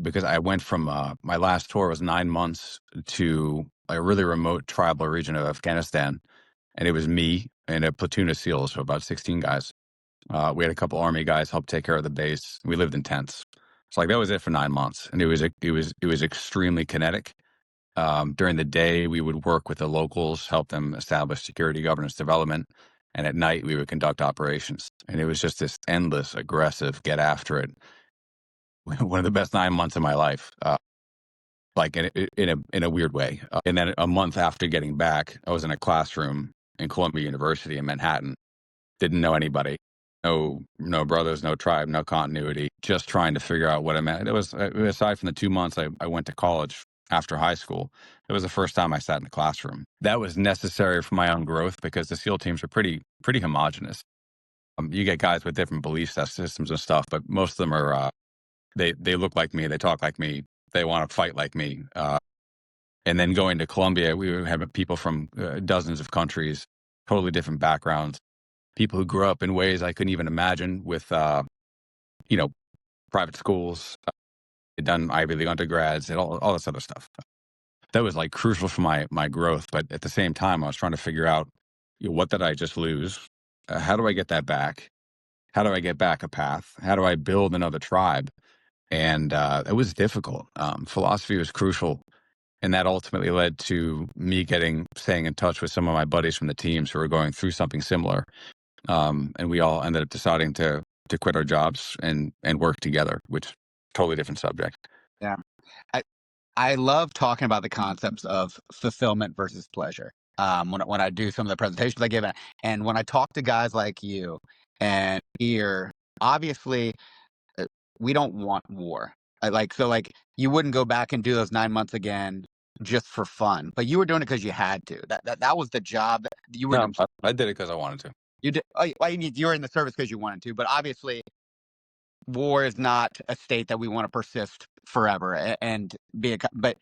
because I went from my last tour was 9 months to a really remote tribal region of Afghanistan, and it was me and a platoon of SEALs, so about 16 guys. We had a couple Army guys help take care of the base. We lived in tents. So like that was it for 9 months, and it was extremely kinetic. During the day, we would work with the locals, help them establish security, governance, development, and at night we would conduct operations. And it was just this endless, aggressive, get after it. One of the best 9 months of my life, like in a weird way. And then a month after getting back, I was in a classroom in Columbia University in Manhattan. Didn't know anybody, no brothers, no tribe, no continuity. Just trying to figure out what I meant. It was aside from the 2 months I went to college after high school. It was the first time I sat in the classroom. That was necessary for my own growth because the SEAL teams are pretty homogenous. You get guys with different belief systems and stuff, but most of them are they look like me, they talk like me, they want to fight like me. And then going to Columbia, we were having people from dozens of countries, totally different backgrounds, people who grew up in ways I couldn't even imagine with, you know, private schools, done Ivy League undergrads, and all this other stuff. That was like crucial for my growth. But at the same time, I was trying to figure out, what did I just lose? How do I get that back? How do I get back a path? How do I build another tribe? And it was difficult. Philosophy was crucial. And that ultimately led to me staying in touch with some of my buddies from the teams who were going through something similar. And we all ended up deciding to quit our jobs and work together, which totally different subject. Yeah. I I love talking about the concepts of fulfillment versus pleasure. When I do some of the presentations I give, and when I talk to guys like you and here, obviously, uh, we don't want war. Like you wouldn't go back and do those 9 months again just for fun, but you were doing it because you had to. That was the job that you were. No, I did it because I wanted to. You did. Oh, well, you were in the service because you wanted to, but obviously war is not a state that we want to persist forever and be but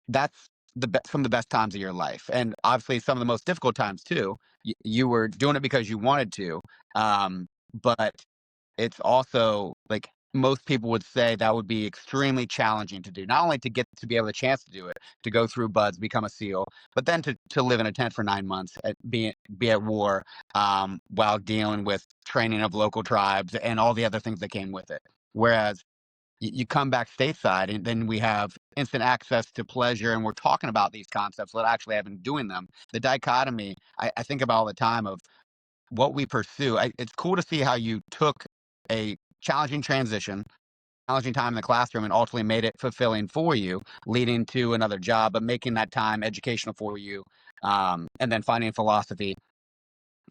that's some of the best times of your life, and obviously some of the most difficult times too. You were doing it because you wanted to, but it's also like most people would say that would be extremely challenging to do. Not only to get to be able the chance to do it, to go through buds, become a SEAL, but then to live in a tent for 9 months, be at war, while dealing with training of local tribes and all the other things that came with it. Whereas you come back stateside, and then we have instant access to pleasure, and we're talking about these concepts without actually having doing them. The dichotomy I think about all the time of what we pursue. It's cool to see how you took a challenging transition, challenging time in the classroom, and ultimately made it fulfilling for you, leading to another job, but making that time educational for you, and then finding philosophy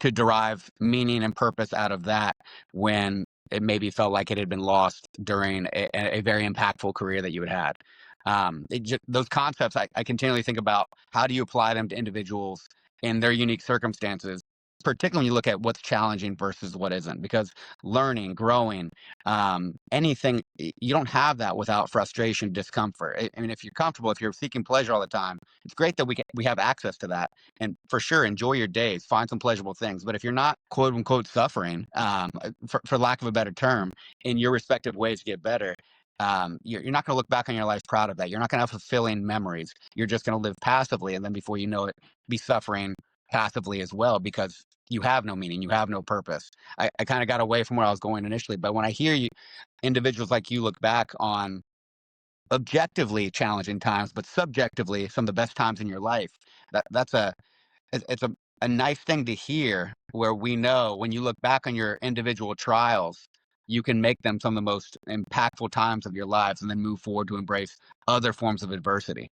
to derive meaning and purpose out of that when it maybe felt like it had been lost during a very impactful career that you had. Those concepts, I continually think about how do you apply them to individuals in their unique circumstances, particularly when you look at what's challenging versus what isn't, because learning, growing, anything, you don't have that without frustration, discomfort. I mean, if you're comfortable, if you're seeking pleasure all the time, it's great that we have access to that. And for sure, enjoy your days, find some pleasurable things. But if you're not quote unquote suffering, for lack of a better term, in your respective ways to get better, you're not going to look back on your life proud of that. You're not going to have fulfilling memories. You're just going to live passively. And then before you know it, be suffering passively as well because you have no meaning, you have no purpose. I kind of got away from where I was going initially, but when I hear you, individuals like you look back on objectively challenging times, but subjectively some of the best times in your life, that's it's a nice thing to hear where we know when you look back on your individual trials, you can make them some of the most impactful times of your lives and then move forward to embrace other forms of adversity.